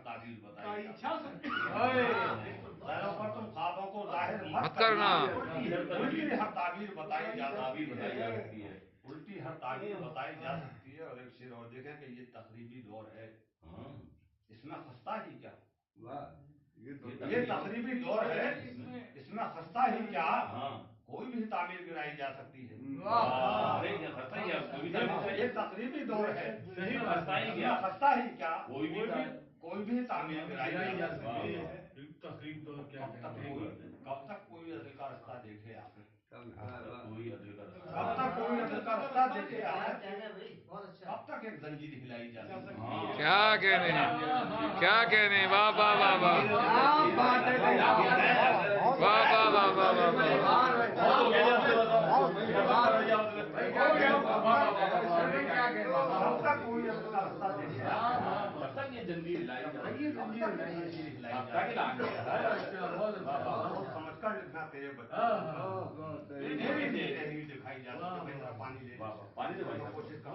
ताबीर बताई जा सकती है। पैरों पर तुम ख्वाबों को जाहिर मत मत करना। उल्टी हर ताबीर बताई जा सकती है। उल्टी हर ताबीर बताई जा सकती है। और एक शेर और देखें कि ये तकरीबी दौर है, इसमें खस्ता ही क्या, ये तकरीबी दौर है, इसमें खस्ता ही क्या, कोई भी तामीर गिराई जा सकती है। ये तकरीबी दौर है, खस्ता ही क्या, कोई भी तामीर गिराई जा सकती है। कब तक कोई अदल का रास्ता देखे आखिर, कब तक कोई अदल का रास्ता देखे आखिर, कब तक एक जंजीर हिलाई जा सकती है। क्या कहने, क्या कहने, वाह वाह वाह वाह वाह वाह वाह वाह कब तक कोई अदल का रास्ता देखे तब तक ये जंजीर हिलाई समझ कर लिखना तेरे बच्चों दिखाई जा सकती है। पानी ले, पानी कोशिश कर